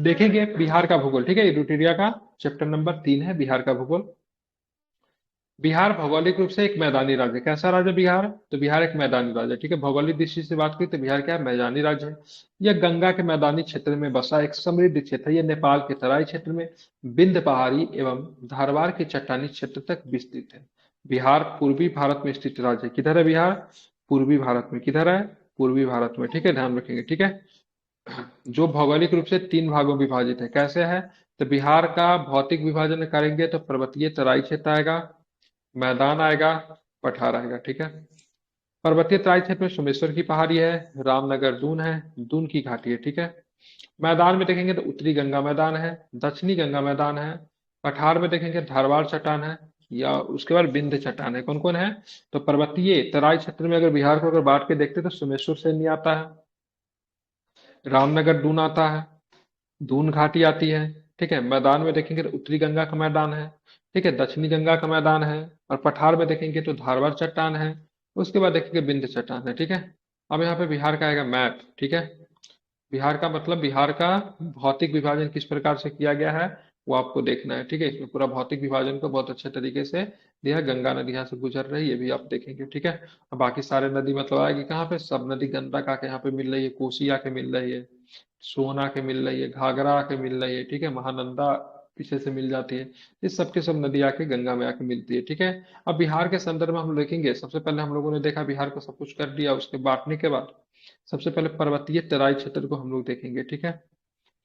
देखेंगे बिहार का भूगोल। ठीक है, यूटिलिटी का चैप्टर नंबर 3 है बिहार का भूगोल। बिहार भौगोलिक रूप से एक मैदानी राज्य है। कैसा राज्य बिहार? तो बिहार एक मैदानी राज्य है। ठीक है, भौगोलिक दृष्टि से बात करें तो बिहार क्या है? मैदानी राज्य है। यह गंगा के मैदानी क्षेत्र में बसा एक समृद्ध क्षेत्र है। यह नेपाल के तराई क्षेत्र में विंध्य पहाड़ी एवं धारवाड़ के चट्टानी क्षेत्र तक विस्तृत है। बिहार पूर्वी भारत में स्थित राज्य है। किधर है बिहार? पूर्वी भारत में। किधर है? पूर्वी भारत में। ठीक है, ध्यान रखेंगे। ठीक है, जो भौगोलिक रूप से 3 भागों में विभाजित है। कैसे है? तो बिहार का भौतिक विभाजन करेंगे तो पर्वतीय तराई क्षेत्र आएगा, मैदान आएगा, पठार आएगा। ठीक है, पर्वतीय तराई क्षेत्र में सोमेश्वर की पहाड़ी है, रामनगर दून है, दून की घाटी है। ठीक है, मैदान में देखेंगे तो उत्तरी गंगा मैदान है, दक्षिणी गंगा मैदान है, पठार में देखेंगे धारवाड़ चट्टान है, या उसके बाद विंध्य चट्टान है। कौन कौन है? तो पर्वतीय तराई क्षेत्र में अगर बिहार को अगर बांट के देखते तो सोमेश्वर से नहीं आता है, रामनगर दून आता है, दून घाटी आती है। ठीक है, मैदान में देखेंगे तो उत्तरी गंगा का मैदान है, ठीक है, दक्षिणी गंगा का मैदान है, और पठार में देखेंगे तो धारवाड़ चट्टान है, उसके बाद देखेंगे विंध्य चट्टान है। ठीक है, अब यहाँ पे बिहार का आएगा मैप। ठीक है, बिहार का मतलब बिहार का भौतिक विभाजन किस प्रकार से किया गया है वो आपको देखना है। ठीक है, इसमें पूरा भौतिक विभाजन को बहुत अच्छे तरीके से दिया है। गंगा नदी यहाँ से गुजर रही है, ये भी आप देखेंगे। ठीक है, और बाकी सारे नदी मतलब आएगी कहाँ पे? सब नदी गंडक आके यहाँ पे मिल रही है, कोसी आके मिल रही है, सोन आके मिल रही है, घाघरा आके मिल रही है। ठीक है, महानंदा पीछे से मिल जाती है। इस सब के सब नदी आके गंगा में आके मिलती है। ठीक है, अब बिहार के संदर्भ में हम देखेंगे। सबसे पहले हम लोगों ने देखा बिहार को सब कुछ कर दिया, उसके बांटने के बाद सबसे पहले पर्वतीय तराई क्षेत्र को हम लोग देखेंगे। ठीक है,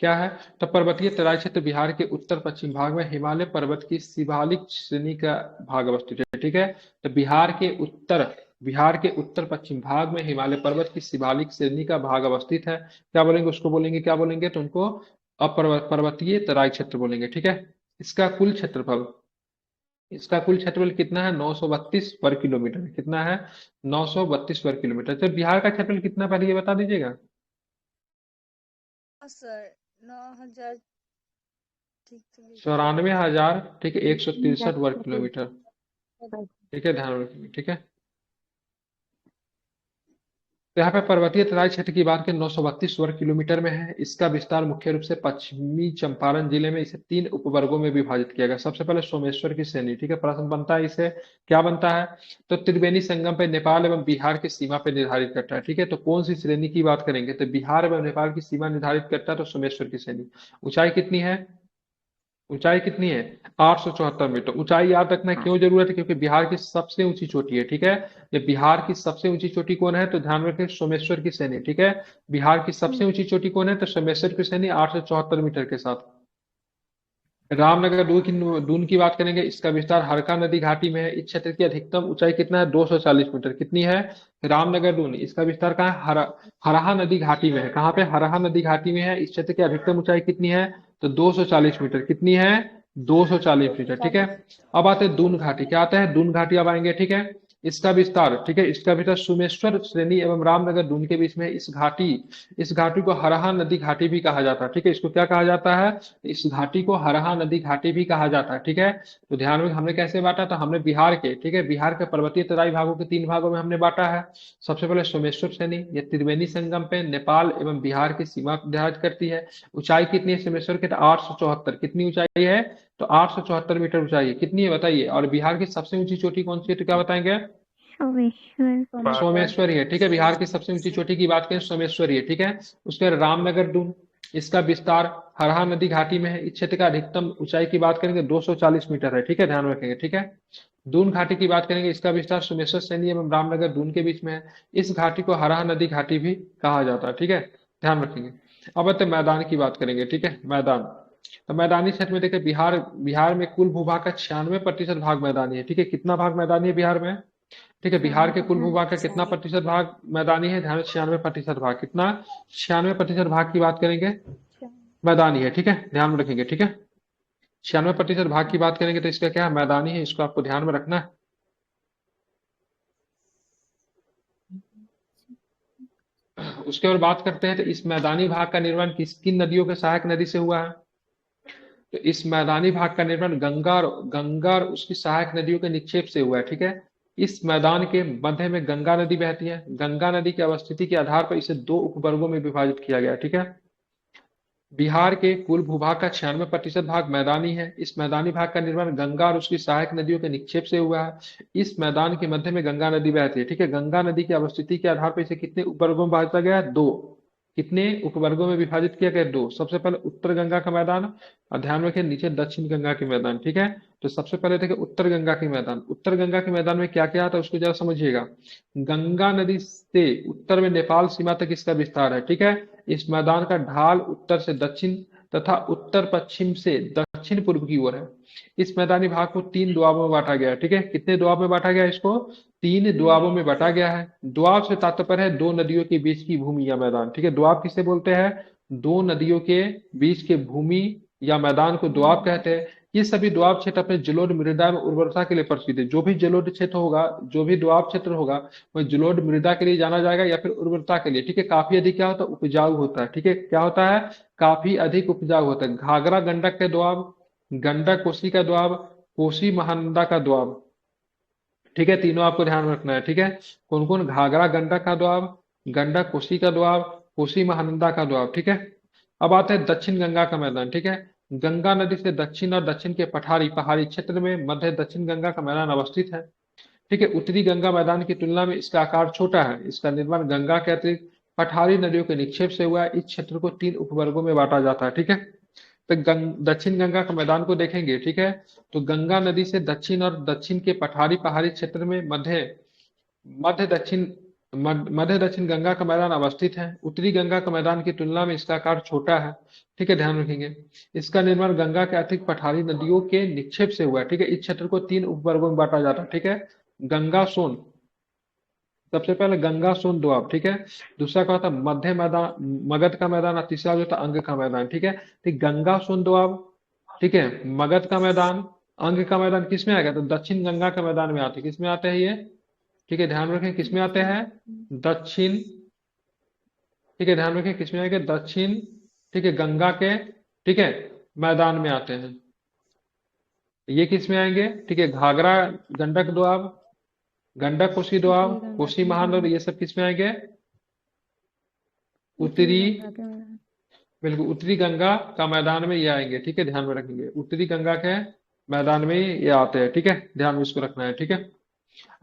क्या है? तो पर्वतीय तराई क्षेत्र बिहार के उत्तर पश्चिम भाग में हिमालय पर्वत की शिवालिक श्रेणी का भाग अवस्थित है। ठीक है, तो बिहार के उत्तर पश्चिम भाग में हिमालय पर्वत की शिवालिक श्रेणी का भाग अवस्थित है। क्या बोलेंगे उसको? बोलेंगे क्या बोलेंगे? तो उनको पर्वतीय तराई क्षेत्र बोलेंगे। ठीक है, इसका कुल क्षेत्रफल इसका कुल क्षेत्रफल कितना है? 932 वर्ग किलोमीटर। कितना है? 932 वर्ग किलोमीटर। तो बिहार का क्षेत्रफल कितना पहले ये बता दीजिएगा। हाँ सर, 9,000। ठीक से लिख रहे 94,000। ठीक है, 163 वर्ग किलोमीटर। हैं। ठीक है, ध्यान रखिए। ठीक है, तो यहाँ पे पर्वतीय तराई क्षेत्र की बात करें 932 वर्ग किलोमीटर में है। इसका विस्तार मुख्य रूप से पश्चिमी चंपारण जिले में इसे 3 उपवर्गों में विभाजित किया गया। सबसे पहले सोमेश्वर की श्रेणी। ठीक है, प्रश्न बनता है इसे क्या बनता है? तो त्रिवेणी संगम पे नेपाल एवं बिहार की सीमा पे निर्धारित करता है। ठीक है, तो कौन सी श्रेणी की बात करेंगे? तो बिहार एवं नेपाल की सीमा निर्धारित करता है तो सोमेश्वर की श्रेणी। ऊंचाई कितनी है? ऊंचाई कितनी है? 874 मीटर। ऊंचाई याद रखना क्यों जरूरत है? क्योंकि बिहार की सबसे ऊंची चोटी है। ठीक है, ये बिहार की सबसे ऊंची चोटी कौन है? तो ध्यान रखें, सोमेश्वर की श्रेणी। ठीक है, बिहार की सबसे ऊंची चोटी कौन है? तो सोमेश्वर की श्रेणी 874 मीटर के साथ। रामनगर दून की बात करेंगे। इसका विस्तार हरका नदी घाटी में है। इस क्षेत्र की अधिकतम ऊंचाई कितना है? 240 मीटर। कितनी है? रामनगर दून। इसका विस्तार कहाँ है? हरहा नदी घाटी में है। कहाँ पे? हरहा नदी घाटी में है। इस क्षेत्र की अधिकतम ऊंचाई कितनी है? तो 240 मीटर। कितनी है? 240 मीटर। ठीक है, अब आते हैं दून घाटी। क्या आता है? दून घाटी अब आएंगे। ठीक है, इसका विस्तार, ठीक है, इसका विस्तार सोमेश्वर श्रेणी एवं रामनगर दून के बीच में है। इस घाटी को हरहा नदी घाटी भी कहा जाता है। ठीक है, इसको क्या कहा जाता है? इस घाटी को हरहा नदी घाटी भी कहा जाता है। ठीक है, तो ध्यान में हमने कैसे बांटा? तो हमने बिहार के, ठीक है, बिहार के पर्वतीय तराई भागों के 3 भागों में हमने बांटा है। सबसे पहले सोमेश्वर श्रेणी, ये त्रिवेणी संगम पे नेपाल एवं बिहार की सीमा निर्धारित करती है। ऊंचाई कितनी है सोमेश्वर की? तो 874। कितनी ऊंचाई है? तो 874 मीटर ऊंचाई है। कितनी है बताइए? और बिहार की सबसे ऊंची चोटी कौन सी है? तो क्या बताएंगे? सोमेश्वर। सोमेश्वर ही है। ठीक है, बिहार की सबसे ऊंची चोटी की बात करें सोमेश्वर ही है। ठीक है, उसके बाद रामनगर दून। इसका विस्तार हरहा नदी घाटी में है। इस क्षेत्र का अधिकतम ऊंचाई की बात करेंगे 240 मीटर है। ठीक है, ध्यान रखेंगे। ठीक है, दून घाटी की बात करेंगे। इसका विस्तार सोमेश्वर सैनी एवं रामनगर दून के बीच में है। इस घाटी को हरहा नदी घाटी भी कहा जाता है। ठीक है, ध्यान रखेंगे। अब आते हैं मैदान की बात करेंगे। ठीक है, मैदान। तो मैदानी क्षेत्र में देखिए बिहार बिहार में कुल भूभाग का 96% भाग मैदानी है। ठीक है, कितना भाग मैदानी है बिहार में? ठीक है, बिहार के कुल भूभाग का कितना प्रतिशत भाग मैदानी है? ध्यान, 96% भाग। कितना? 96% भाग की बात करेंगे मैदानी है। ठीक है, ध्यान में रखेंगे। ठीक है, 96% भाग की बात करेंगे तो इसका क्या है? मैदानी है। इसको आपको ध्यान में रखना है। उसके बाद बात करते हैं तो इस मैदानी भाग का निर्माण किन नदियों के सहायक नदी से हुआ है? तो इस मैदानी भाग का निर्माण गंगा और उसकी सहायक नदियों के निक्षेप से हुआ है। ठीक है, इस मैदान के मध्य में गंगा नदी बहती है। गंगा नदी की अवस्थिति के आधार पर इसे 2 उपवर्गों में विभाजित किया गया है। ठीक है, बिहार के कुल भूभाग का 96% भाग मैदानी है। इस मैदानी भाग का निर्माण गंगा और उसकी सहायक नदियों के निक्षेप से हुआ है। इस मैदान के मध्य में गंगा नदी बहती है। ठीक है, गंगा नदी की अवस्थिति के आधार पर इसे कितने उपवर्गों में बांटा गया है? दो। कितने उपवर्गों में विभाजित किया गया? दो। सबसे पहले उत्तर गंगा का मैदान, और ध्यान रखें नीचे दक्षिण गंगा के मैदान। ठीक है, तो सबसे पहले देखिए उत्तर गंगा के मैदान। उत्तर गंगा के मैदान में क्या क्या आता है उसको जरा समझिएगा। गंगा नदी से उत्तर में नेपाल सीमा तक इसका विस्तार है। ठीक है, इस मैदान का ढाल उत्तर से दक्षिण तथा उत्तर पश्चिम से दक्षिण पूर्व की ओर है। इस मैदानी भाग को तीन दोआबों में बांटा गया है। ठीक है, कितने दोआब में बांटा गया है इसको? तीन दोआबों में बांटा गया है। दोआब से तात्पर्य है दो नदियों के बीच की भूमि या मैदान। ठीक है, दोआब किसे बोलते हैं? दो नदियों के बीच के भूमि या मैदान को दोआब कहते हैं। ये सभी दोआब क्षेत्र अपने जलोढ़ मृदा में उर्वरता के लिए प्रसिद्ध है। जो भी जलोढ़ क्षेत्र होगा, जो भी दोआब क्षेत्र होगा, वह जलोढ़ मृदा के लिए जाना जाएगा या फिर उर्वरता के लिए। ठीक है, काफी अधिक क्या होता है? उपजाऊ होता है। ठीक है, क्या होता है? काफी अधिक उपजाऊ होता है। घाघरा गंडक के दोआब, गंडक कोसी का दोआब, कोसी महानंदा का दोआब। ठीक है, तीनों आपको ध्यान रखना है। ठीक है, कौन कौन? घाघरा गंडक का दोआब, गंडक कोसी का दोआब, कोसी महानंदा का दोआब। ठीक है, अब आते हैं दक्षिण गंगा का मैदान। ठीक है, गंगा नदी से दक्षिण और दक्षिण के पहाड़ी क्षेत्र में मध्य दक्षिण गंगा का मैदान अवस्थित है। ठीक है, उत्तरी गंगा मैदान की तुलना में इसका आकार छोटा है। इसका निर्माण गंगा के अतिरिक्त पठारी नदियों के निक्षेप से हुआ है। इस क्षेत्र को तीन उपवर्गों में बांटा जाता है। ठीक है, तो दक्षिण गंगा के मैदान को देखेंगे। ठीक है, तो गंगा नदी से दक्षिण और दक्षिण के पहाड़ी क्षेत्र में मध्य दक्षिण मध्य दक्षिण गंगा का मैदान अवस्थित है। उत्तरी गंगा का मैदान की तुलना में इसका आकार छोटा है। ठीक है, ध्यान रखेंगे। इसका निर्माण गंगा के अतिरिक्त पठारी नदियों के निक्षेप से हुआ है। ठीक है, इस क्षेत्र को तीन उपवर्गों में बांटा जाता है। ठीक है, गंगा सोन, सबसे पहले गंगा सोन दोआब। ठीक है, दूसरा क्या होता है? मध्य मैदान, मगध का मैदान, और तीसरा जो होता है अंग का मैदान। ठीक है, तो गंगा सोन दोआब, ठीक है, मगध का मैदान, अंग का मैदान किस में आएगा? तो दक्षिण गंगा के मैदान में आते हैं। किस में आते हैं ये? ठीक है, ध्यान रखें किस में आते हैं? दक्षिण। ठीक है, ध्यान रखें किस में आएंगे? दक्षिण। ठीक है, गंगा के, ठीक है, मैदान में आते हैं। ये किस में आएंगे? ठीक है, घाघरा गंडक दोआब, गंडक कोसी दोआब, उत्तरी गंगा कोसी के महानंदा, मैदान, ये सब किस में आएंगे? उत्तरी उत्तरी, गंगा के मैदान। बिल्कुल उत्तरी गंगा का मैदान में ये आएंगे। ठीक है, ध्यान में रखेंगे उत्तरी गंगा के मैदान में ये आते हैं। ठीक है, ध्यान में इसको रखना है। ठीक है,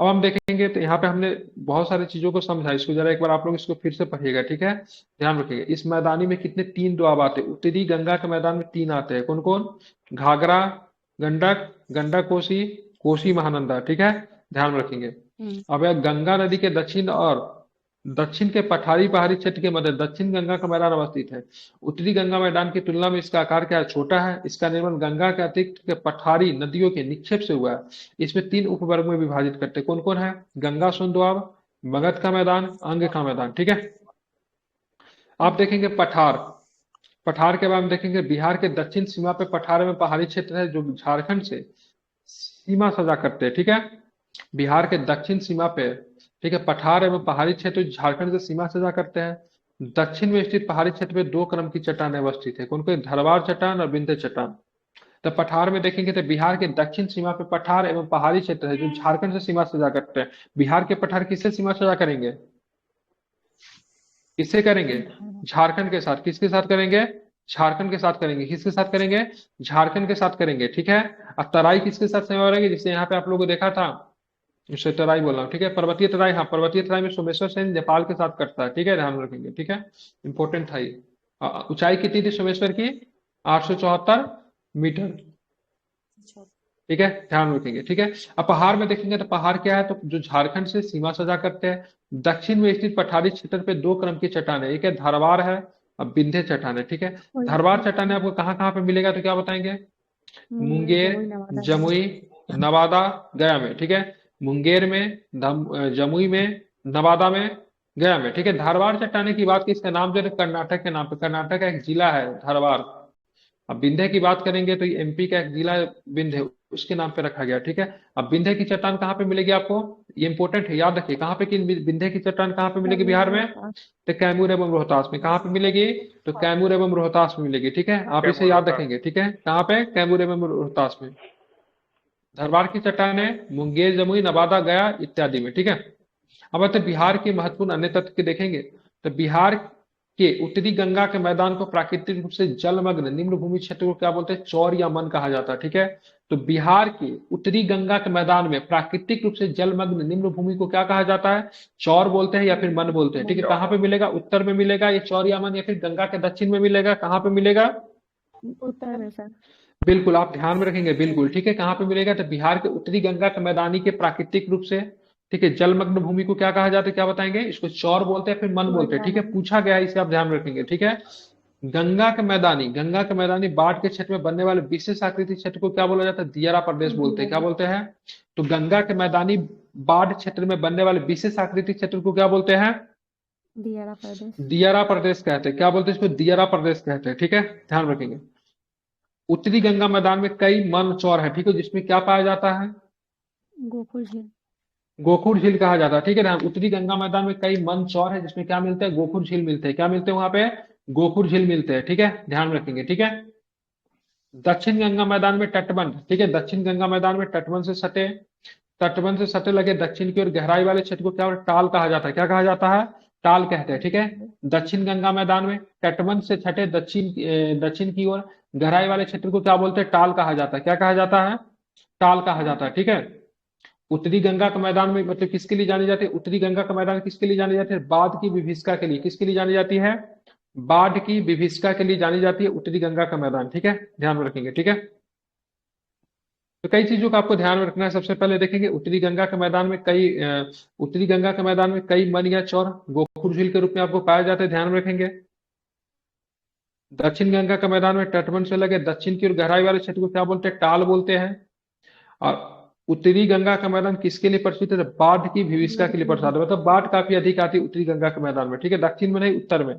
अब हम देखेंगे तो यहाँ पे हमने बहुत सारी चीजों को समझा। इसको जरा एक बार आप लोग इसको फिर से पढ़िएगा। ठीक है, ध्यान रखिएगा। इस मैदानी में कितने? तीन दोआब आते हैं। उत्तरी गंगा के मैदान में तीन आते हैं। कौन कौन? घाघरा गंडक, गंडक कोसी, कोसी महानंदा। ठीक है, ध्यान में रखेंगे। अब यह गंगा नदी के दक्षिण और दक्षिण के पहाड़ी क्षेत्र के मध्य दक्षिण गंगा का मैदान अवस्थित है। उत्तरी गंगा मैदान की तुलना में इसका आकार क्या है? छोटा है। इसका निर्माण गंगा के अतिरिक्त के पठारी नदियों के निक्षेप से हुआ है। इसमें तीन उपवर्ग में विभाजित करते हैं। कौन कौन है? गंगा सोन दोआब, मगध का मैदान, अंग का मैदान। ठीक है, आप देखेंगे पठार। पठार के बाद में देखेंगे बिहार के दक्षिण सीमा पे पठार में पहाड़ी क्षेत्र है जो झारखंड से सीमा सजा करते हैं। ठीक है, बिहार के दक्षिण सीमा पे, ठीक है, पठार एवं पहाड़ी क्षेत्र झारखंड से सीमा सजा करते हैं। दक्षिण में स्थित पहाड़ी क्षेत्र में दो क्रम की चट्टानें अवस्थित है। कौन कौन? धरवार चट्टान और विंध्य चट्टान। तो पठार में देखेंगे तो बिहार के दक्षिण सीमा पे पठार एवं पहाड़ी क्षेत्र है जो झारखंड से सीमा सजा करते हैं। बिहार के पठार किससे सीमा सजा करेंगे? किससे करेंगे? झारखंड के साथ। किसके साथ करेंगे? झारखंड के साथ करेंगे। किसके साथ करेंगे? झारखंड के साथ करेंगे। ठीक है, और तराई किसके साथ सीमा करेंगे? जिससे यहाँ पे आप लोगों को देखा था, उससे तराई बोल रहा हूँ। ठीक है, पर्वतीय तराई, हाँ पर्वतीय तराई में सोमेश्वर सेन नेपाल के साथ करता है। ठीक है, ध्यान रखेंगे। ठीक है, इंपॉर्टेंट था ये। ऊंचाई कितनी थी सोमेश्वर की? 874 मीटर। ठीक है, ध्यान रखेंगे। ठीक है, अब पहाड़ में देखेंगे तो पहाड़ क्या है? तो जो झारखंड से सीमा सजा करते हैं। दक्षिण में स्थित पठारी क्षेत्र पे दो क्रम की चट्टान है। एक है धारवाड़ है और विंध्य चट्टान है। ठीक है, धारवाड़ चट्टान आपको कहाँ कहाँ पे मिलेगा तो क्या बताएंगे? मुंगेर, जमुई, नवादा, गया में। ठीक है, मुंगेर में, जमुई में, नवादा में, गया में। ठीक है, धारवाड़ चट्टाने की बात की, इसका नाम जो है कर्नाटक के नाम पे, कर्नाटक का एक जिला है धारवाड़। अब विंध्य की बात करेंगे तो एमपी का एक जिला है विंध्य, उसके नाम पे रखा गया। ठीक है, अब विंध्य की चट्टान कहाँ पे मिलेगी आपको? ये इंपॉर्टेंट है, याद रखिए। कहाँ पे की विंध्य की चट्टान कहाँ पे मिलेगी बिहार में? तो कैमूर एवं रोहतास में। कहाँ पे मिलेगी? तो कैमूर एवं रोहतास में मिलेगी। ठीक है, आप इसे याद रखेंगे। ठीक है, कहाँ पे? कैमूर एवं रोहतास में। धरवाड़ की चट्टानें मुंगेर, जमुई, नवादा, गया इत्यादि में। ठीक है, अब आते बिहार के महत्वपूर्ण अन्य तत्व के देखेंगे। तो बिहार के उत्तरी गंगा के मैदान को प्राकृतिक रूप से जलमग्न निम्न भूमि क्षेत्र को क्या बोलते हैं? चौर या मन कहा जाता है। ठीक है, तो बिहार के उत्तरी गंगा के मैदान में प्राकृतिक रूप से जलमग्न निम्न भूमि को क्या कहा जाता है? चौर बोलते हैं या फिर मन बोलते हैं। ठीक है, कहाँ पे मिलेगा? उत्तर में मिलेगा ये चौर या मन, या फिर गंगा के दक्षिण में मिलेगा? कहाँ पे मिलेगा? उत्तर में सर। बिल्कुल, आप ध्यान में रखेंगे। बिल्कुल ठीक है, कहाँ पे मिलेगा? तो बिहार के उत्तरी गंगा के मैदानी के प्राकृतिक रूप से, ठीक है, जलमग्न भूमि को क्या कहा जाता है? क्या बताएंगे? इसको चौर बोलते हैं, फिर मन बोलते हैं। ठीक है, पूछा गया है, इसे आप ध्यान में रखेंगे। ठीक है, गंगा के मैदानी बाढ़ के क्षेत्र में बनने वाले विशेष आकृति क्षेत्र को क्या बोला जाता है? दियारा प्रदेश बोलते हैं। क्या बोलते हैं? तो गंगा के मैदानी बाढ़ क्षेत्र में बनने वाले विशेष आकृति क्षेत्र को क्या बोलते हैं? दियारा प्रदेश। दियारा प्रदेश कहते हैं। क्या बोलते हैं इसको? दियारा प्रदेश कहते हैं। ठीक है, ध्यान रखेंगे। उत्तरी गंगा मैदान में कई मन चौर है, ठीक है, जिसमें क्या पाया जाता है? गोकुल झील। गोकुल झील कहा जाता है। ठीक है ना, उत्तरी गंगा मैदान में कई मन चौर है जिसमें क्या मिलते हैं? गोकुल झील मिलते हैं। क्या मिलते हैं वहां पे? गोकुल झील मिलते हैं। ठीक है, ध्यान रखेंगे। ठीक है, दक्षिण गंगा मैदान में तटबंध, ठीक है, दक्षिण गंगा मैदान में तटबंध से सटे लगे दक्षिण की ओर गहराई वाले क्षेत्र को क्या टाल कहा जाता है? क्या कहा जाता है? टाल कहते हैं। ठीक है, दक्षिण गंगा मैदान में तटबंध से सटे दक्षिण की ओर गहराई वाले क्षेत्र को क्या बोलते हैं? टाल कहा जाता है। क्या कहा जाता है? टाल कहा जाता है। ठीक है, उत्तरी गंगा के मैदान में मतलब किसके लिए जानी जाती है? उत्तरी गंगा का मैदान किसके लिए जानी जाती है? बाढ़ की विभीषिका के लिए। किसके लिए जानी जाती है? बाढ़ की विभीषिका के लिए जानी जाती है उत्तरी गंगा का मैदान। ठीक है, ध्यान में रखेंगे। ठीक है, तो कई चीजों का आपको ध्यान में रखना है। सबसे पहले देखेंगे उत्तरी गंगा के मैदान में कई मन या चौर गोकुल झील के रूप में आपको पाए जाते हैं। ध्यान में रखेंगे। दक्षिण गंगा के मैदान में तटबंध से लगे दक्षिण की ओर गहराई वाले क्षेत्र को क्या बोलते हैं? टाल बोलते हैं। और उत्तरी गंगा का मैदान किसके लिए प्रसिद्ध है? बाढ़ की विभीषिका के लिए प्रसिद्ध है। मतलब बाढ़ काफी अधिक आती है उत्तरी गंगा के मैदान में। ठीक है, दक्षिण में नहीं, उत्तर में।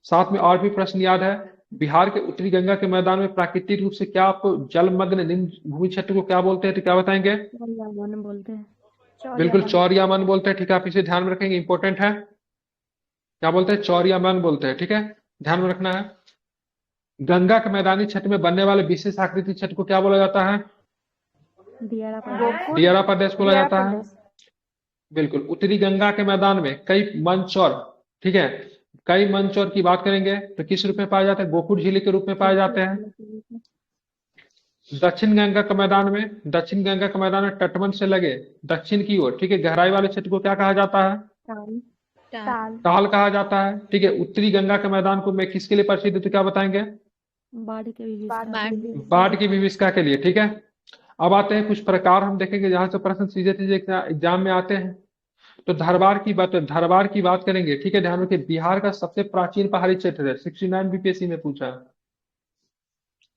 साथ में और भी प्रश्न याद है। बिहार के उत्तरी गंगा के मैदान में प्राकृतिक रूप से क्या आपको जलमग्न निम्न भूमि क्षेत्र को क्या बोलते हैं? तो क्या बताएंगे? चौरियावन बोलते हैं। बिल्कुल, चौर या मन बोलते हैं। ठीक है, आप इसे ध्यान में रखेंगे, इंपॉर्टेंट है। क्या बोलते हैं? चौर या मन बोलते हैं। ठीक है, ध्यान में रखना है। गंगा के मैदानी क्षेत्र में बनने वाले विशेष आकृति क्षेत्र को क्या बोला जाता है? दियारा प्रदेश। दियारा प्रदेश बोला जाता है। बिल्कुल, उत्तरी गंगा के मैदान में कई मंचौर, ठीक है, कई मंचौर की बात करेंगे तो किस रूप में पाए जाते हैं? गोकुल झील के रूप में पाए जाते हैं। दक्षिण गंगा के मैदान में तटबंध से लगे दक्षिण की ओर, ठीक है, गहराई वाले क्षेत्र को क्या कहा जाता है? टाल। टाल कहा जाता है। ठीक है, उत्तरी गंगा के मैदान को मैं किसके लिए प्रसिद्ध है तो क्या बताएंगे? बाढ़ की विभीषिका के लिए। ठीक है, अब आते हैं कुछ प्रकार हम देखेंगे जहां से प्रश्न सीधे सीधे एग्जाम में आते हैं। तो धरवार की बात करेंगे। ठीक है, ध्यान रखिए, बिहार का सबसे प्राचीन पहाड़ी क्षेत्र है। 69 बीपीएससी में पूछा है।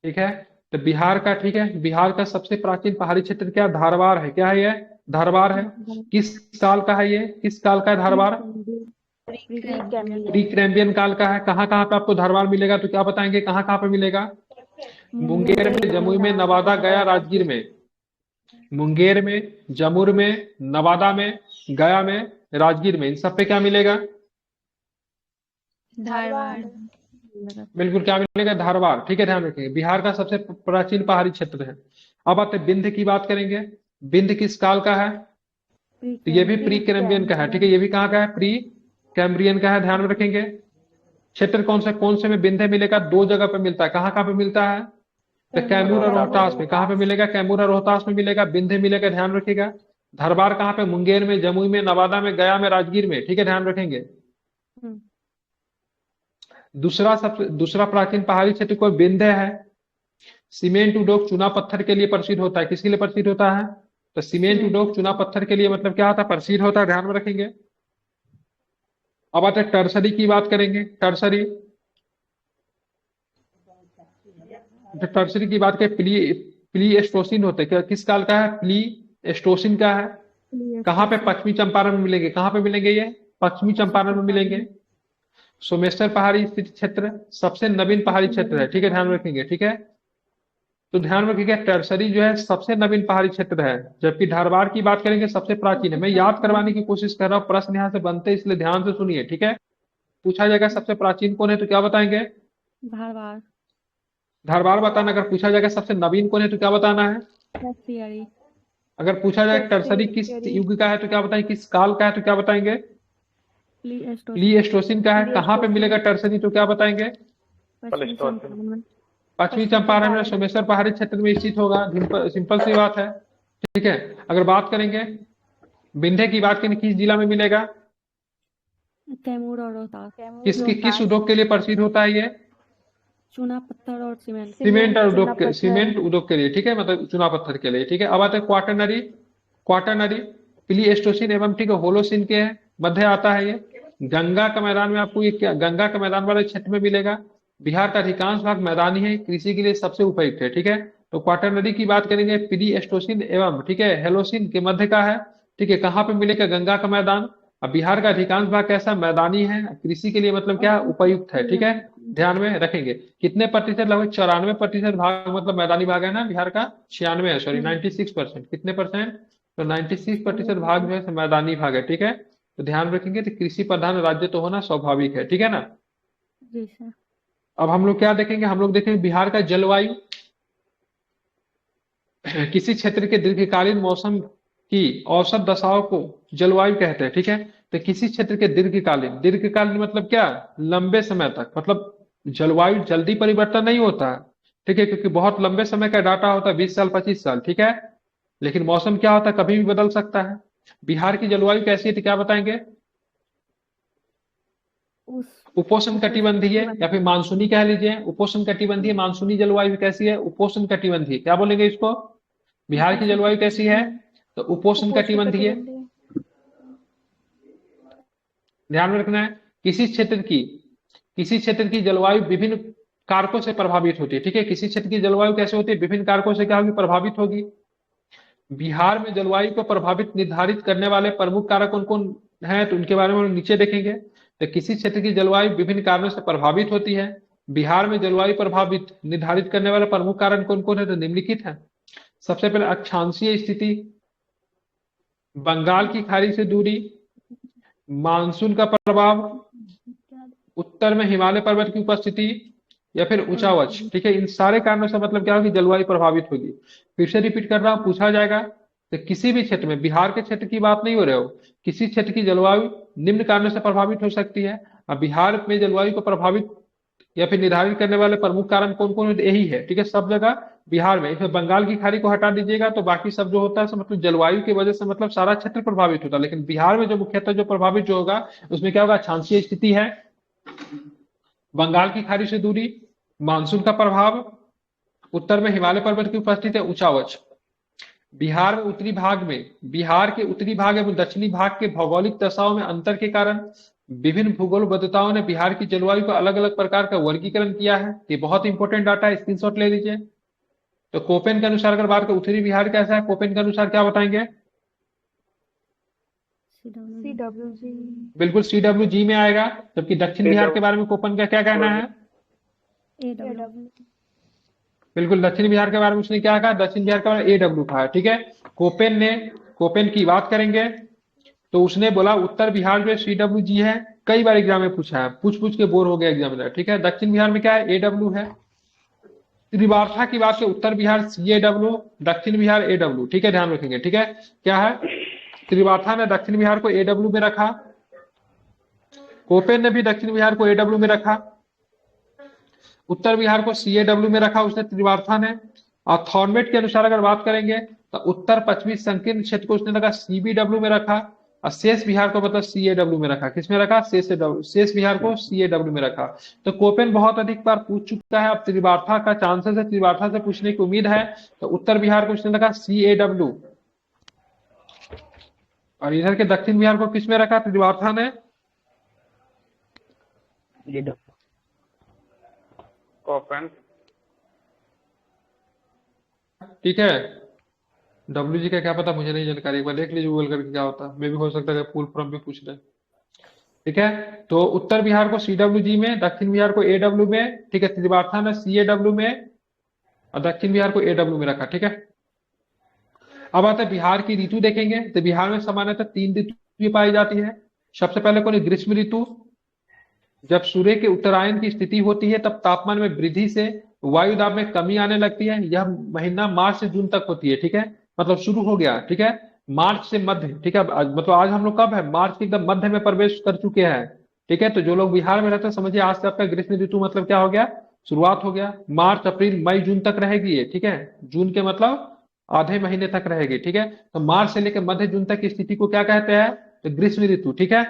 ठीक है, तो बिहार का, ठीक है, बिहार का सबसे प्राचीन पहाड़ी क्षेत्र क्या? धारवाड़ है। क्या है ये? धारवाड़ है। किस साल का है ये? किस काल का है धारवाड़? प्री कैम्ब्रियन काल का है। कहाँ कहाँ पे आपको धारवाड़ मिलेगा तो क्या बताएंगे? कहाँ कहाँ पे मिलेगा? मुंगेर में, जमुई में, नवादा, गया, राजगीर में। मुंगेर में, जमुई में, नवादा में, गया में, राजगीर में, इन सब पे क्या मिलेगा? धारवाड़। बिल्कुल, क्या मिलेगा? धारवाड़। ठीक है, ध्यान रखेंगे, बिहार का सबसे प्राचीन पहाड़ी क्षेत्र है। अब आते विंध्य की बात करेंगे। विंध्य किस काल का है? तो ये भी प्री कैम्ब्रियन का है। ठीक है, ये भी कहाँ का है? प्री कैम्ब्रियन का है। ध्यान में रखेंगे। क्षेत्र कौन से में विंध्य मिलेगा? दो जगह पे मिलता है। कहाँ कहाँ पे मिलता है? तो कैमूर और रोहतास में। कहाँ पे मिलेगा? कैमूर और रोहतास में मिलेगा, विंध्य मिलेगा। ध्यान रखिएगा। धरवार कहाँ पे? मुंगेर में, जमुई में, नवादा में, गया में, राजगीर में। ठीक है, ध्यान रखेंगे। दूसरा प्राचीन पहाड़ी क्षेत्र कोई विंध्य है। सीमेंट उद्योग चूना पत्थर के लिए प्रसिद्ध होता है। किसके लिए प्रसिद्ध होता है? तो सीमेंट उद्योग चूना पत्थर के लिए मतलब क्या होता है? प्रसिद्ध होता है। ध्यान में रखेंगे। अब आते हैं टर्सरी की बात करेंगे। टर्सरी की बात करें, प्लीस्टोसिन होते हैं। किस काल का है? प्लीस्टोसिन का है। कहाँ पे? पश्चिमी चंपारण में मिलेंगे। कहाँ पे मिलेंगे ये? पश्चिमी चंपारण में मिलेंगे। सोमेश्वर पहाड़ी स्थित क्षेत्र सबसे नवीन पहाड़ी क्षेत्र है। ठीक है, ध्यान रखेंगे। ठीक है, तो ध्यान रखिएगा, टर्सरी जो है सबसे नवीन पहाड़ी क्षेत्र है, जबकि धारवाड़ की बात करेंगे सबसे प्राचीन है। मैं याद करवाने की कोशिश कर रहा हूँ, प्रश्न यहाँ से बनते हैं, इसलिए ध्यान से सुनिए। ठीक है, पूछा जाएगा सबसे प्राचीन कौन है तो क्या बताएंगे? धारवाड़ बताना। अगर पूछा जाएगा सबसे नवीन कौन है तो क्या बताना है? अगर पूछा जाए टर्सरी किस युग का है तो क्या बताएंगे? किस काल का है तो क्या बताएंगे? प्लीस्टोसिन का है, कहाँ पे मिलेगा टर्सरी, तो क्या बताएंगे? पश्चिमी चंपारण में सोमेश्वर पहाड़ी क्षेत्र में स्थित होगा, सिंपल सी बात है। ठीक है, अगर बात करेंगे विंध्य की, बात करें किस जिला में मिलेगा, कैमूर और रोहतास। किस उद्योग के लिए प्रसिद्ध होता है ये? चूना पत्थर और सीमेंट। सीमेंट उद्योग के लिए, ठीक है, मतलब चुना पत्थर के लिए। ठीक है, अब आते हैं क्वाटरनरी। क्वाटरनरी प्लीस्टोसिन एवं ठीक है होलोसिन के मध्य आता है ये। गंगा का मैदान में आपको ये क्या, गंगा का मैदान वाले क्षेत्र में मिलेगा। बिहार का अधिकांश भाग मैदानी है, कृषि के लिए सबसे उपयुक्त है। ठीक है, तो क्वाटरनरी की बात करेंगे, प्लीस्टोसिन एवं ठीक है हेलोसिन के मध्य का है। ठीक है, कहाँ पे मिलेगा? गंगा का मैदान। अब बिहार का अधिकांश भाग कैसा? मैदानी है, कृषि के लिए मतलब क्या, उपयुक्त है। ठीक है, ध्यान में रखेंगे। कितने प्रतिशत? लगभग 94% भाग मतलब मैदानी भाग है ना बिहार का, 96 है, सॉरी 96%। कितने परसेंट? तो 96% भाग जो है मैदानी भाग है। ठीक है, तो ध्यान रखेंगे, तो कृषि प्रधान राज्य तो होना स्वाभाविक है। ठीक है ना। जी सर। अब हम लोग क्या देखेंगे? हम लोग देखेंगे बिहार का जलवायु। किसी क्षेत्र के दीर्घकालीन मौसम की औसत दशाओं को जलवायु कहते हैं। ठीक है, तो किसी क्षेत्र के दीर्घकालीन, दीर्घकालीन मतलब क्या, लंबे समय तक, मतलब जलवायु जल्दी परिवर्तन नहीं होता है। ठीक है, क्योंकि बहुत लंबे समय का डाटा होता है, 20 साल 25 साल। ठीक है, लेकिन मौसम क्या होता है, कभी भी बदल सकता है। बिहार की जलवायु कैसी है, तो क्या बताएंगे? उपोष्ण कटिबंधीय या फिर मानसूनी कह लीजिए। उपोष्ण कटिबंधीय मानसूनी जलवायु कैसी है? उपोष्ण कटिबंधीय, क्या बोलेंगे इसको? बिहार की जलवायु कैसी है? तो उपोष्ण कटिबंधीय। ध्यान में रखना है, किसी क्षेत्र की जलवायु विभिन्न कारकों से प्रभावित होती है। ठीक है, किसी क्षेत्र की जलवायु कैसे होती है? विभिन्न कारकों से क्या होगी? प्रभावित होगी। बिहार में जलवायु को प्रभावित निर्धारित करने वाले प्रमुख कारक कौन कौन है, तो उनके बारे में हम नीचे देखेंगे। तो किसी क्षेत्र की जलवायु विभिन्न कारणों से प्रभावित होती है। बिहार में जलवायु प्रभावित निर्धारित करने वाले प्रमुख कारण कौन कौन है, तो निम्नलिखित है। सबसे पहले अक्षांशीय स्थिति, बंगाल की खाड़ी से दूरी, मानसून का प्रभाव, उत्तर में हिमालय पर्वत की उपस्थिति, या फिर ऊंचावच। ठीक है, इन सारे कारणों से मतलब क्या होगी? जलवायु प्रभावित होगी। फिर से रिपीट कर रहा हूं, पूछा जाएगा तो किसी भी क्षेत्र में, बिहार के क्षेत्र की बात नहीं हो रहे हो, किसी क्षेत्र की जलवायु निम्न कारणों से प्रभावित हो सकती है। अब बिहार में जलवायु को प्रभावित या फिर निर्धारित करने वाले प्रमुख कारण कौन कौन है? यही है। ठीक है, सब जगह बिहार में। इसमें बंगाल की खाड़ी को हटा दीजिएगा तो बाकी सब जो होता है मतलब जलवायु की वजह से मतलब सारा क्षेत्र प्रभावित होता है। लेकिन बिहार में जो मुख्यतः जो प्रभावित जो होगा उसमें क्या होगा? अक्षांशीय स्थिति है, बंगाल की खाड़ी से दूरी, मानसून का प्रभाव, उत्तर में हिमालय पर्वत की उपस्थिति है, ऊंचावच। बिहार में उत्तरी भाग में, बिहार के उत्तरी भाग एवं दक्षिणी भाग के भौगोलिक दशाओं में अंतर के कारण विभिन्न भूगोलविदताओं ने बिहार की जलवायु को अलग अलग प्रकार का वर्गीकरण किया है। ये बहुत इंपॉर्टेंट डाटा है, स्क्रीनशॉट ले लीजिए। तो कोपेन के अनुसार अगर बात करें उत्तरी बिहार कैसा है, कोपेन के अनुसार क्या बताएंगे? CWG। बिल्कुल CWG में आएगा। जबकि दक्षिण बिहार के बारे में कोपेन का क्या कहना है? AW। बिल्कुल, दक्षिण बिहार के बारे में उसने क्या कहा? दक्षिण बिहार के बारे में AW कहा है। ठीक है, कोपेन की बात करेंगे तो उसने बोला उत्तर बिहार में CWG है। कई बार एग्जाम में पूछा है, पूछ के बोर हो गया एग्जामिनर। ठीक है, दक्षिण बिहार में क्या है? AW है। त्रिवार्था की बात करें, उत्तर बिहार CAW, दक्षिण बिहार AW। ठीक है, ध्यान रखेंगे। ठीक है, क्या है? त्रिवार्था ने दक्षिण बिहार को AW में रखा, कोपेन ने भी दक्षिण बिहार को AW में रखा, उत्तर बिहार को CAW में रखा उसने, त्रिवार्था ने। और थॉर्नमेट के अनुसार अगर बात करेंगे तो उत्तर पश्चिमी संकीर्ण क्षेत्र को उसने लगा CBW में रखा, और शेष बिहार को मतलब CAW में रखा। किसमें रखा? शेष बिहार को CAW में रखा। तो कोपेन बहुत अधिक बार पूछ चुका है, अब त्रिवार्था का चांसेस है, त्रिवार्था से पूछने की उम्मीद है। तो उत्तर बिहार को उसने रखा CAW, और इधर के दक्षिण बिहार को किसमें रखा? त्रिवार्था ने। कोपेन। ठीक है, WG का क्या पता, मुझे नहीं जानकारी, एक बार देख लीजिए गूगल करके क्या होता है, मे भी हो सकता है फुल फॉर्म भी पूछ रहे। ठीक है, तो उत्तर बिहार को CWG में, दक्षिण बिहार को AW में। ठीक है, त्रिवार्था ने CAW में और दक्षिण बिहार को AW में रखा। ठीक है, अब आता है बिहार की ऋतु देखेंगे। तो बिहार में सामान्यतः 3 ऋतु पाई जाती है। सबसे पहले कौन? ग्रीष्म ऋतु। जब सूर्य के उत्तरायण की स्थिति होती है तब तापमान में वृद्धि से वायु दाब में कमी आने लगती है। यह महीना मार्च से जून तक होती है। ठीक है, मतलब शुरू हो गया। ठीक है, मार्च से मध्य, ठीक है। मतलब आज हम लोग कब है, मार्च के एकदम मध्य में प्रवेश कर चुके हैं, ठीक है। तो जो लोग बिहार में रहते हैं समझिए आज से आपका ग्रीष्म ऋतु मतलब क्या हो गया, शुरुआत हो गया। मार्च अप्रैल मई जून तक रहेगी ये, ठीक है। जून के मतलब आधे महीने तक रहेगी, ठीक है। तो मार्च से लेकर मध्य जून तक की स्थिति को क्या कहते हैं, तो ग्रीष्म ऋतु, ठीक है।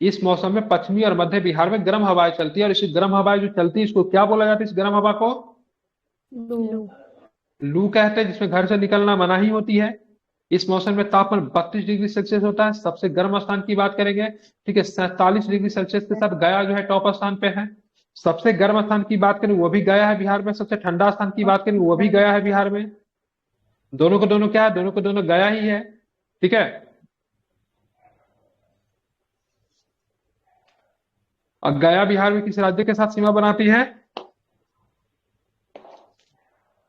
इस मौसम में पश्चिमी और मध्य बिहार में गर्म हवाएं चलती है, और इसी गर्म हवाएं जो चलती है इसको क्या बोला जाता है, इस गर्म हवा को लू। लू कहते हैं, जिसमें घर से निकलना मनाही होती है। इस मौसम में तापमान 32 डिग्री सेल्सियस होता है। सबसे गर्म स्थान की बात करेंगे, ठीक है, 47 डिग्री सेल्सियस के साथ गया जो है टॉप स्थान पे है। सबसे गर्म स्थान की बात करें वो भी गया है बिहार में, सबसे ठंडा स्थान की बात करें वो भी गया है बिहार में। दोनों को दोनों क्या है, दोनों को दोनों गया ही है, ठीक है। और गया बिहार में किस राज्य के साथ सीमा बनाती है,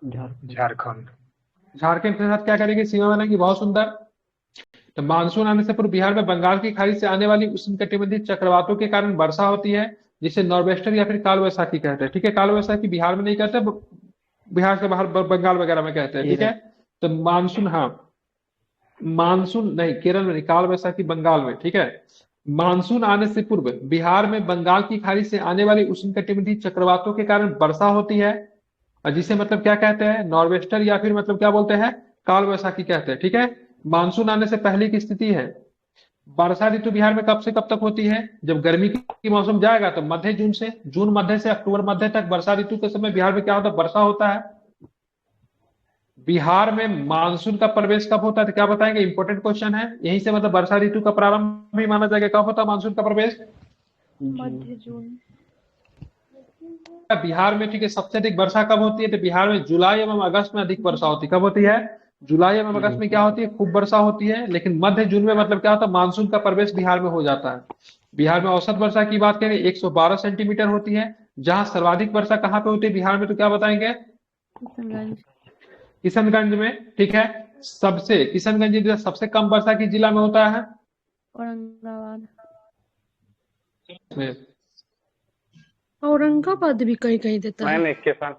झारखंड। झारखंड के साथ क्या करेगी, सीमा बनाएगी, बहुत सुंदर। तो मानसून आने से पूर्व बिहार में बंगाल की खाड़ी से आने वाली उष्णकटिबंधीय चक्रवातों के कारण वर्षा होती है, जिसे नॉर्वेस्टर या फिर काल वैसाखी कहते हैं, ठीक है। काल वैसाखी बिहार में नहीं कहते, बिहार से बाहर बंगाल वगैरह में कहते हैं, ठीक है। तो मानसून, हाँ मानसून नहीं, केरल में नहीं, काल वैसाखी बंगाल में, ठीक है। मानसून आने से पूर्व बिहार में बंगाल की खाड़ी से आने वाली उष्णकटिबंधीय चक्रवातों के कारण वर्षा होती है, और जिसे मतलब क्या कहते हैं, नॉर्वेस्टर या फिर मतलब क्या बोलते हैं, काल वैसाखी कहते हैं, ठीक है। मानसून आने से पहले की स्थिति है, वर्षा ऋतु बिहार में कब से कब तक होती है, जब गर्मी की मौसम जाएगा तो मध्य जून से, जून मध्य से अक्टूबर मध्य तक वर्षा ऋतु के समय बिहार में क्या होता है, वर्षा होता है। बिहार में मानसून का प्रवेश कब होता है, तो क्या बताएंगे, इंपॉर्टेंट क्वेश्चन है। यहीं से मतलब वर्षा ऋतु का प्रारंभ भी माना जाएगा। कब होता है मानसून का प्रवेश, मध्य जून। बिहार में, ठीक है। सबसे अधिक वर्षा कब होती है, तो बिहार में जुलाई एवं अगस्त में अधिक वर्षा होती है। कब होती है, जुलाई एवं अगस्त में क्या होती है, खूब वर्षा होती है। लेकिन मध्य जून में मतलब क्या होता है, मानसून का प्रवेश बिहार में हो जाता है। बिहार में औसत वर्षा की बात करें 112 सेंटीमीटर होती है। जहां सर्वाधिक वर्षा कहाँ पे होती है बिहार में, तो क्या बताएंगे, किशनगंज। किशनगंज में, ठीक है। सबसे किशनगंज जिला सबसे कम वर्षा की जिला में होता है, औरंगाबाद। में औरंगाबाद भी कहीं कहीं देता है। मैम इसके साथ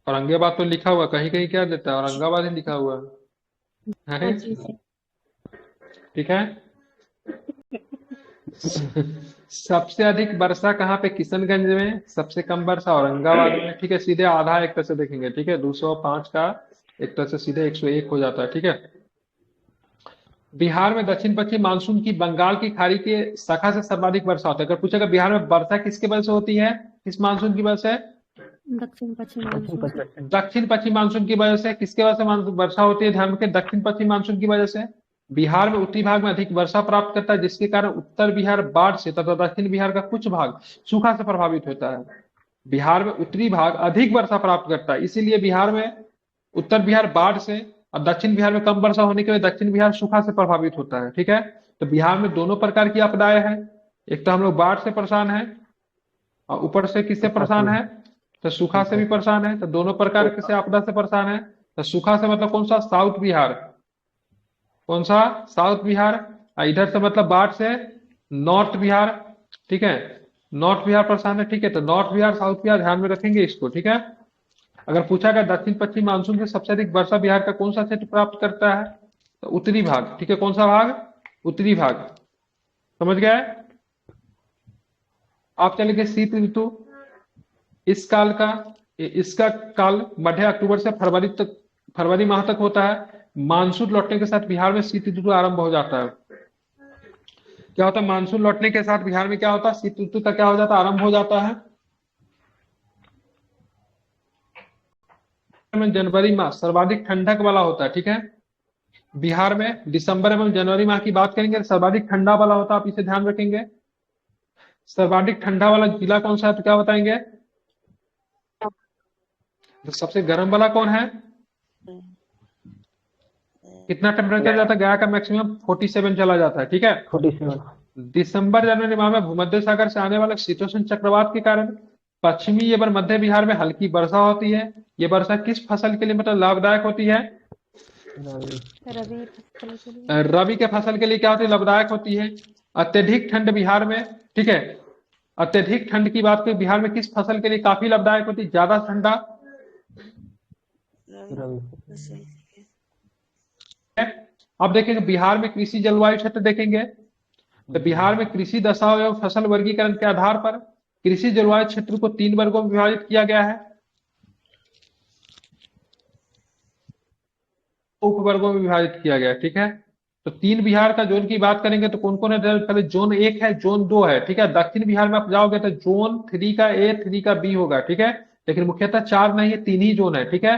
औरंगाबाद तो लिखा हुआ, कहीं कहीं क्या देता है, औरंगाबाद ही लिखा हुआ है, जी सर। ठीक है। सबसे अधिक वर्षा कहाँ पे, किशनगंज में। सबसे कम वर्षा औरंगाबाद में, ठीक है। सीधे आधा एक तरह से देखेंगे, ठीक है। 205 का एक तरह से सीधे 101 हो जाता है, ठीक है। बिहार में दक्षिण पश्चिम मानसून की बंगाल की खाड़ी के शाखा से सर्वाधिक वर्षा होता है। अगर पूछेगा बिहार में वर्षा किसके वजह से होती है, किस मानसून की वजह से, दक्षिण पश्चिम मानसून से। दक्षिण पश्चिम मानसून की वजह से। किसके वजह से वर्षा होती है, ध्यान रखें, दक्षिण पश्चिम मानसून की वजह से। बिहार में उत्तरी भाग में अधिक वर्षा प्राप्त करता है, जिसके कारण उत्तर बिहार बाढ़ से तथा दक्षिण बिहार का कुछ भाग सूखा से प्रभावित होता है। बिहार में उत्तरी भाग अधिक वर्षा प्राप्त करता है, इसीलिए बिहार में उत्तर बिहार बाढ़ से और दक्षिण बिहार में कम वर्षा होने के वजह दक्षिण बिहार सूखा से प्रभावित होता है, ठीक है। तो बिहार में दोनों प्रकार की आपदाएं हैं। एक तो हम लोग बाढ़ से परेशान है, और ऊपर से किससे परेशान है, तो सूखा से भी परेशान है। तो दोनों प्रकार से आपदा से परेशान है। तो सूखा से मतलब कौन सा, साउथ बिहार, कौन सा, साउथ बिहार। और इधर से मतलब बाढ़ से नॉर्थ बिहार, ठीक है। नॉर्थ बिहार परेशान है, ठीक है। तो नॉर्थ बिहार साउथ बिहार ध्यान में रखेंगे इसको, ठीक है। अगर पूछा गया दक्षिण पश्चिम मानसून से सबसे अधिक वर्षा बिहार का कौन सा क्षेत्र प्राप्त करता है, तो उत्तरी भाग, ठीक है। कौन सा भाग, उत्तरी भाग, समझ गए। आप चलेंगे शीत ऋतु। इस काल का, इसका काल मध्य अक्टूबर से फरवरी तक, फरवरी माह तक होता है। मानसून लौटने के साथ बिहार में शीत ऋतु आरंभ हो जाता है। क्या होता है, मानसून लौटने के साथ बिहार में क्या होता है, शीत ऋतु का क्या हो जाता है, आरंभ हो जाता है। जनवरी माह सर्वाधिक ठंडक वाला होता है, ठीक है। बिहार में दिसंबर एवं जनवरी माह की बात करेंगे, सर्वाधिक ठंडा वाला होता है, आप इसे ध्यान रखेंगे। सर्वाधिक ठंडा वाला जिला कौन सा है, तो क्या बताएंगे, तो सबसे गर्म वाला कौन है, कितना टेम्परेचर जाता है, गया का मैक्सिमम 47 चला जाता है, ठीक है। 47। दिसंबर जनवरी माह में भूमध्य सागर से आने वाले शीतोष्ण चक्रवात के कारण पश्चिमी एवं मध्य बिहार में हल्की वर्षा होती है। ये वर्षा किस फसल के लिए मतलब लाभदायक होती है, रबी फसल के लिए। रबी के फसल के लिए क्या होती है, लाभदायक होती है। अत्यधिक ठंड बिहार में, ठीक है। अत्यधिक ठंड की बात करें बिहार में किस फसल के लिए काफी लाभदायक होती है, ज्यादा ठंडा, अब देखेंगे बिहार में कृषि जलवायु क्षेत्र देखेंगे, तो बिहार में कृषि दशा एवं फसल वर्गीकरण के आधार पर कृषि जलवायु क्षेत्र को 3 वर्गों में विभाजित किया गया है, उपवर्गों में विभाजित किया गया है, ठीक है। तो 3 बिहार का जोन की बात करेंगे तो कौन कौन है, पहले जोन 1 है, जोन 2 है, ठीक है। दक्षिण बिहार में आप जाओगे तो जोन 3 का ए, 3 का बी होगा, ठीक है। लेकिन मुख्यतः 4 नहीं है, 3 ही जोन है, ठीक है।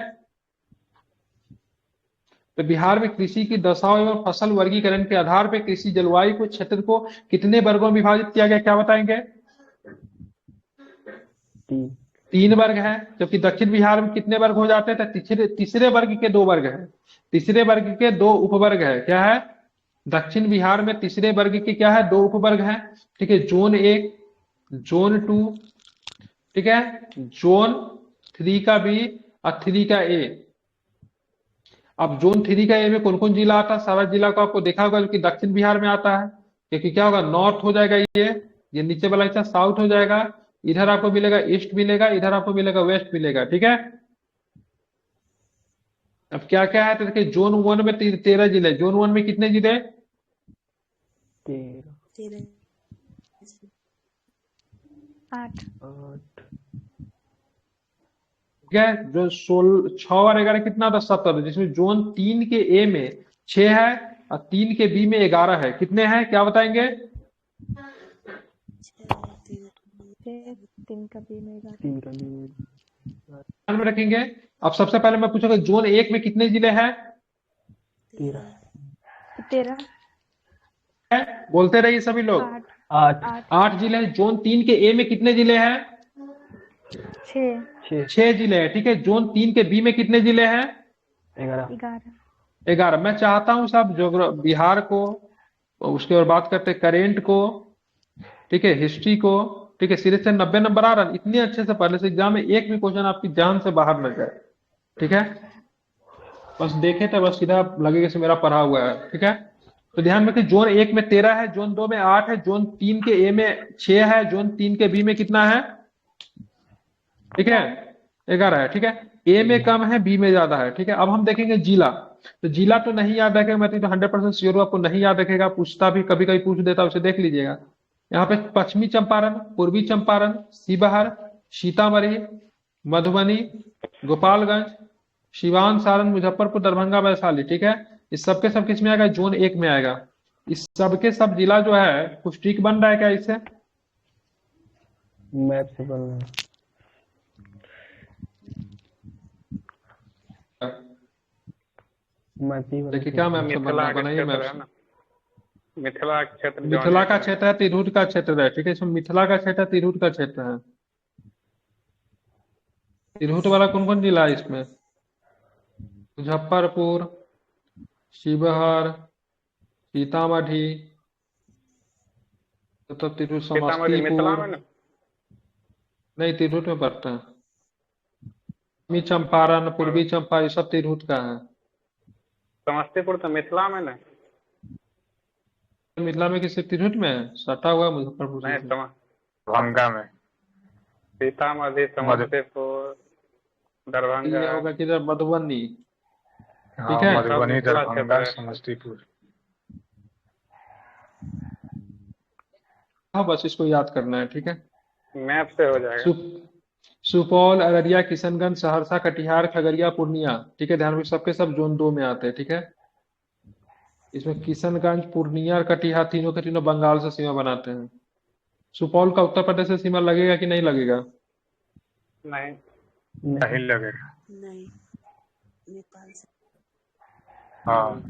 तो बिहार में कृषि की दशाओं एवं फसल वर्गीकरण के आधार पर कृषि जलवायु को क्षेत्र को कितने वर्गों में विभाजित किया गया, क्या बताएंगे? 3 वर्ग है, जबकि दक्षिण बिहार में कितने वर्ग हो जाते हैं, तो तीसरे वर्ग के 2 वर्ग है, तीसरे वर्ग के 2 उपवर्ग है, क्या है? दक्षिण बिहार में तीसरे वर्ग के क्या है, 2 उपवर्ग है, ठीक है। जोन 1, जोन 2, ठीक है, जोन 3 का बी और 3 का ए। अब जोन 3 का ए में कौन कौन जिला आता है, सारा जिला को आपको देखा होगा, जो कि दक्षिण बिहार में आता है, क्योंकि क्या होगा, नॉर्थ हो जाएगा ये नीचे वाला हिस्सा साउथ हो जाएगा, इधर आपको मिलेगा ईस्ट मिलेगा, इधर आपको मिलेगा वेस्ट मिलेगा, ठीक है। अब क्या क्या है, तो देखिए जोन 1 में 13 जिले, जोन 1 में कितने जिले? 13 8 ठीक है। जो 6 और 11 कितना था, 17, जिसमें जोन 3 के ए में 6 है और 3 के बी में 11 है, कितने हैं क्या बताएंगे? 3 का बी में 11 ध्यान में रखेंगे। अब सबसे पहले मैं पूछूंगा जोन 1 में कितने जिले हैं? 13 बोलते रहिए सभी लोग। 8 जिले हैं। जोन 3 के ए में कितने जिले हैं? 6 जिले हैं, ठीक है। जोन 3 के बी में कितने जिले हैं? 11। मैं चाहता हूं सब बिहार को, उसके बाद बात करते करेंट को, ठीक है, हिस्ट्री को, ठीक है। सीरीज से 90 नंबर आ रहा है, इतने अच्छे से पहले से एग्जाम में एक भी क्वेश्चन आपकी जान से बाहर न जाए, ठीक है। बस देखे तो बस सीधा लगेगा से मेरा पढ़ा हुआ है, ठीक है। तो ध्यान रखिए, जोन 1 में 13 है, जोन 2 में 8 है, जोन 3 के ए में 6 है, जोन 3 के बी में कितना है? ठीक है, 11 है, ठीक है। ए में कम है, बी में ज्यादा है, ठीक है। अब हम देखेंगे जिला। तो जिला तो नहीं याद रखेगा, मैं तो 100% श्योर हूं आपको नहीं याद रखेगा, पूछता भी कभी कभी पूछ देता, उसे देख लीजिएगा। यहाँ पे पश्चिमी चंपारण, पूर्वी चंपारण, शिवहर, सीतामढ़ी, मधुबनी, गोपालगंज, सिवान, सारण, मुजफ्फरपुर, दरभंगा, वैशाली, ठीक है। इस सबके सब किस में आएगा? जोन 1 में आएगा। इस सबके सब जिला जो है कुछ ट्रिक बन रहा है क्या इससे? मैप से बन रहा है। देखिए क्या मैप से बनाइए मैप। मिथिला क्षेत्र, मिथिला का क्षेत्र है, तिरहुत का क्षेत्र है, ठीक है। इसमें मिथिला का क्षेत्र है, तिरहुत का क्षेत्र है। तिरहुत वाला कौन कौन जिला है इसमें? मुजफ्फरपुर, शिवहर, सीतामढ़ी, तो तिरहुत, समस्तीपुर, नहीं तिरहुत में पड़ता है। पश्चिमी चंपारण, पूर्वी चंपारण, ये सब तिरहुत का है। समस्तीपुर तो मिथिला में ना? मिथिला में किसी तिरहुत में है, सटा हुआ है मुजफ्फरपुर से। दरभंगा में। सीतामढ़ी, समस्तीपुर, दरभंगा, ये होगा किधर? मधुबनी, ठीक है। मधुबनी, दरभंगा, समस्तीपुर। हाँ बस इसको याद करना है, ठीक है। मैप से हो जाएगा। सुपौल, अररिया, किशनगंज, सहरसा, कटिहार, खगड़िया, पूर्णिया, ठीक है। ध्यान रखिए सबके सब जोन 2 में आते हैं, ठीक है। इसमें किशनगंज, पूर्णिया और कटिहार तीनों के तीनों बंगाल से सीमा बनाते हैं। सुपौल का उत्तर प्रदेश से सीमा लगेगा कि नहीं लगेगा? नहीं लगेगा। नहीं, नेपाल से। हाँ,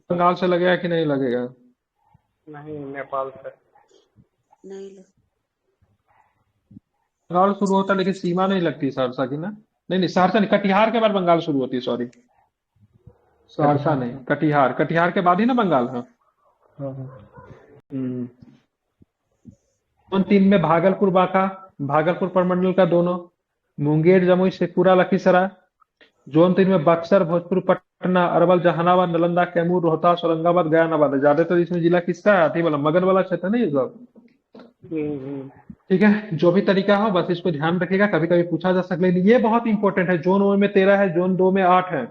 बंगाल से लगेगा कि नहीं लगेगा? नहीं, नेपाल से नहीं लग। बंगाल शुरू होता है लेकिन सीमा नहीं लगती सहरसा की ना। नहीं, सहरसा नहीं, कटिहार के बाद बंगाल शुरू होती है, सॉरी, सहरसा नहीं, कटिहार, कटिहार के बाद ही ना बंगाल है। जोन 3 में भागलपुर, बांका, भागलपुर प्रमंडल का दोनों, मुंगेर, जमुई, शेखपुरा, लखीसराय। जोन 3 में बक्सर, भोजपुर, पटना, अरवल, जहानाबाद, नालंदा, कैमूर, रोहतास, औरंगाबाद, गया, नवादा। ज्यादातर इसमें जिला किसका है? वाला मगध वाला क्षेत्र नहीं है, ठीक है। जो भी तरीका हो बस इसको ध्यान रखिएगा, कभी कभी पूछा जा सकता है। ये बहुत इंपॉर्टेंट है। जोन 1 में 13 है, जोन 2 में 8 है,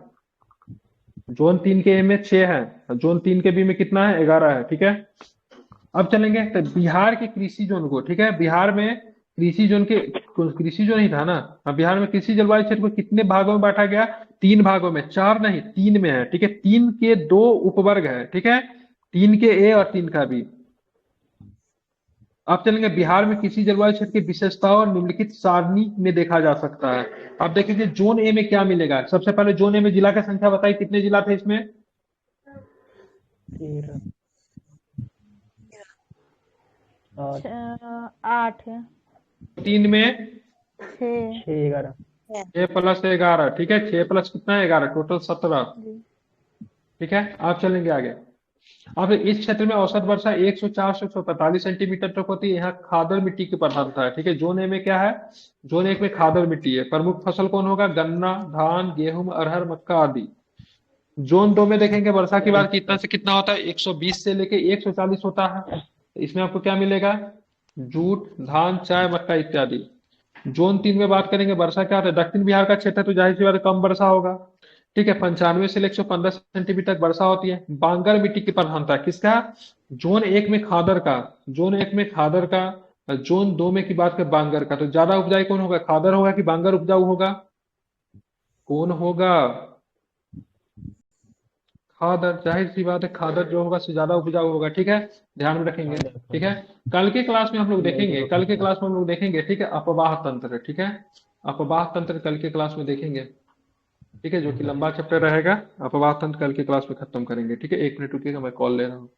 जोन 3 के ए में 6 है, जोन 3 के बी में कितना है, 11 है। ठीक है, अब चलेंगे तो बिहार के कृषि जोन को। ठीक है, बिहार में कृषि जोन ही था ना। हाँ, बिहार में कृषि जलवायु क्षेत्र को कितने भागों में बांटा गया, 3 भागों में, 4 नहीं 3 में है। ठीक है, 3 के 2 उपवर्ग है। ठीक है, 3 के ए और 3 का बी। अब चलेंगे बिहार में कृषि जलवायु क्षेत्र की विशेषताओं और निम्नलिखित सारणी में देखा जा सकता है। अब देखेंगे जोन ए में क्या मिलेगा। सबसे पहले जोन ए में जिला की संख्या बताइए, कितने जिला थे इसमें, 13 8 3 में 6 6 11 6 प्लस 11। ठीक है, 6 प्लस कितना है, 11, टोटल 17। जी। ठीक है, आप चलेंगे आगे। अब इस क्षेत्र में औसत वर्षा 104 से 145 सेंटीमीटर तक होती है। यहाँ खादर मिट्टी की प्रधानता है। ठीक है, जोन ए में क्या है, जोन 1 में खादर मिट्टी है। प्रमुख फसल कौन होगा, गन्ना, धान, गेहूं, अरहर, मक्का आदि। जोन 2 में देखेंगे वर्षा की बात कितना से कितना होता है, 120 से लेके 140 होता है। इसमें आपको क्या मिलेगा, जूट, धान, चाय, मक्का इत्यादि। जोन 3 में बात करेंगे वर्षा क्या होता है, दक्षिण बिहार का क्षेत्र है तो जाहिर सी बात है कम वर्षा होगा। ठीक है, 95 से 115 सेंटीमीटर तक वर्षा होती है। बांगर मिट्टी की प्रधानता है किसका, जोन 1 में खादर का, जोन 1 में खादर का, जोन 2 में की बात करें बांगर का। तो ज्यादा उपजाऊ कौन होगा, खादर होगा कि बांगर उपजाऊ होगा, कौन होगा, खादर। जाहिर सी बात है खादर जो होगा से ज्यादा उपजाऊ होगा। ठीक है, ध्यान में रखेंगे। ठीक है, कल के क्लास में हम लोग देखेंगे, कल के क्लास में हम लोग देखेंगे। ठीक है, अपवाह तंत्र। ठीक है, अपवाह तंत्र कल के क्लास में देखेंगे। ठीक है, जो कि लंबा चैप्टर रहेगा। अपवाह तंत्र कल के क्लास में खत्म करेंगे। ठीक है, 1 मिनट रुकिएगा, मैं कॉल ले रहा हूँ।